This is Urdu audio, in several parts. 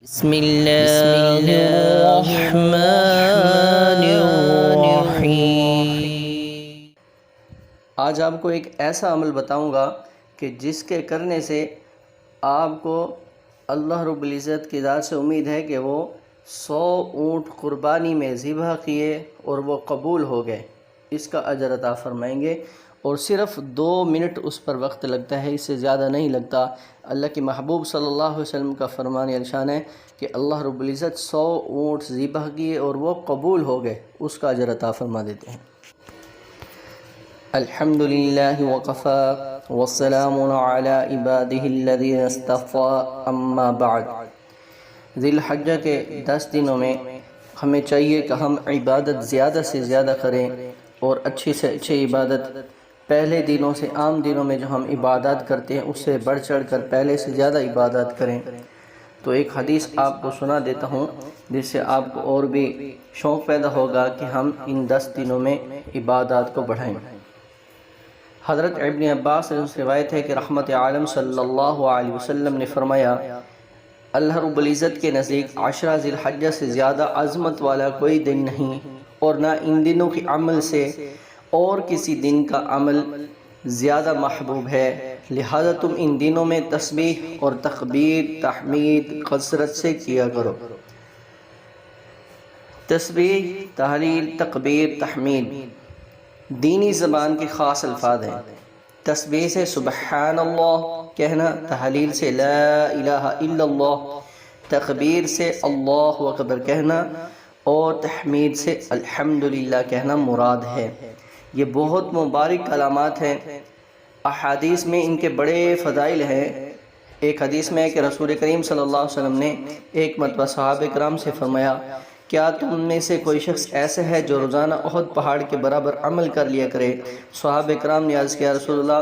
بسم اللہ الرحمن الرحیم۔ آج آپ کو ایک ایسا عمل بتاؤں گا کہ جس کے کرنے سے آپ کو اللہ رب العزت کی ذات سے امید ہے کہ وہ 100 اونٹ قربانی میں ذبح کیے اور وہ قبول ہو گئے، اس کا اجر عطا فرمائیں گے، اور صرف 2 منٹ اس پر وقت لگتا ہے، اس سے زیادہ نہیں لگتا۔ اللہ کے محبوب صلی اللہ علیہ وسلم کا فرمان ارشاد ہے کہ اللہ رب العزت 100 اونٹ ذبح کیے اور وہ قبول ہو گئے، اس کا اجر عطا فرما دیتے ہیں۔ الحمدللہ وقفا والسلام علی عبادہ الذین اصطفا، اما بعد۔ ذوالحجہ کے 10 دنوں میں ہمیں چاہیے کہ ہم عبادت زیادہ سے زیادہ کریں، اور اچھی سے اچھی عبادت پہلے دنوں سے عام دنوں میں جو ہم عبادات کرتے ہیں اس سے بڑھ چڑھ کر پہلے سے زیادہ عبادات کریں۔ تو ایک حدیث آپ کو سنا دیتا ہوں جس سے آپ کو اور بھی شوق پیدا ہوگا کہ ہم ان 10 دنوں میں عبادات کو بڑھائیں۔ حضرت ابن عباس سے روایت ہے کہ رحمت عالم صلی اللہ علیہ وسلم نے فرمایا، اللہ رب العزت کے نزدیک 10 ذی الحجہ سے زیادہ عظمت والا کوئی دن نہیں، اور نہ ان دنوں کے عمل سے اور کسی دن کا عمل زیادہ محبوب ہے، لہذا تم ان دنوں میں تسبیح اور تکبیر تحمید کثرت سے کیا کرو۔ تسبیح، تحلیل، تکبیر، تحمید دینی زبان کے خاص الفاظ ہیں۔ تسبیح سے سبحان اللہ کہنا، تحلیل سے لا الہ الا اللہ، تکبیر سے اللہ اکبر کہنا، اور تحمید سے الحمدللہ کہنا مراد ہے۔ یہ بہت مبارک کلمات ہیں، احادیث میں ان کے بڑے فضائل ہیں۔ ایک حدیث میں ہے کہ رسول کریم صلی اللہ علیہ وسلم نے ایک مرتبہ صحابہ کرام سے فرمایا، کیا تم میں سے کوئی شخص ایسا ہے جو روزانہ احد پہاڑ کے برابر عمل کر لیا کرے؟ صحابہ کرام نے عرض کیا، رسول اللہ،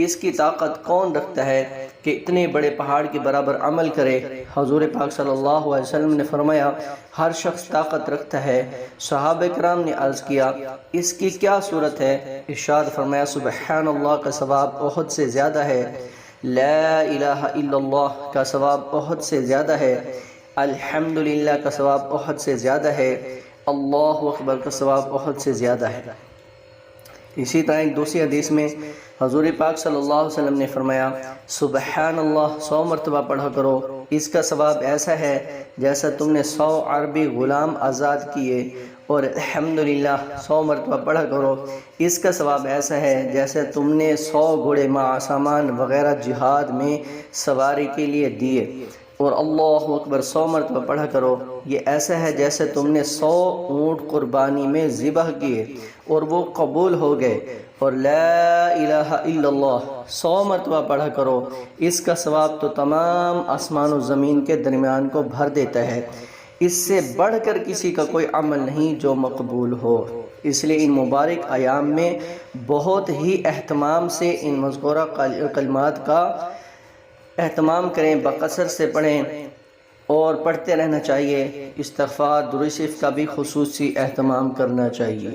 اس کی طاقت کون رکھتا ہے کہ اتنے بڑے پہاڑ کے برابر عمل کرے؟ حضور پاک صلی اللہ علیہ وسلم نے فرمایا، ہر شخص طاقت رکھتا ہے۔ صحابہ کرام نے عرض کیا، اس کی کیا صورت ہے؟ ارشاد فرمایا، سبحان اللہ کا ثواب احد سے زیادہ ہے، لا الہ الا اللہ کا ثواب احد سے زیادہ ہے، الحمدللہ کا ثواب احد سے زیادہ ہے، اللہ اکبر کا ثواب احد سے زیادہ ہے۔ اسی طرح ایک دوسری حدیث میں حضور پاک صلی اللہ علیہ وسلم نے فرمایا، سبحان اللہ 100 مرتبہ پڑھا کرو، اس کا ثواب ایسا ہے جیسا تم نے 100 عربی غلام آزاد کیے، اور الحمدللہ 100 مرتبہ پڑھا کرو، اس کا ثواب ایسا ہے جیسے تم نے 100 گھوڑے مع سامان وغیرہ جہاد میں سواری کے لیے دیے، اور اللہ اکبر 100 مرتبہ پڑھا کرو، یہ ایسا ہے جیسے تم نے 100 اونٹ قربانی میں ذبح کیے اور وہ قبول ہو گئے، اور لا الہ الا اللہ 100 مرتبہ پڑھا کرو، اس کا ثواب تو تمام آسمان و زمین کے درمیان کو بھر دیتا ہے۔ اس سے بڑھ کر کسی کا کوئی عمل نہیں جو مقبول ہو، اس لیے ان مبارک ایام میں بہت ہی اہتمام سے ان مذکورہ کلمات کا اہتمام کریں، بکثرت سے پڑھیں اور پڑھتے رہنا چاہیے۔ استغفار، درود شریف کا بھی خصوصی اہتمام کرنا چاہیے۔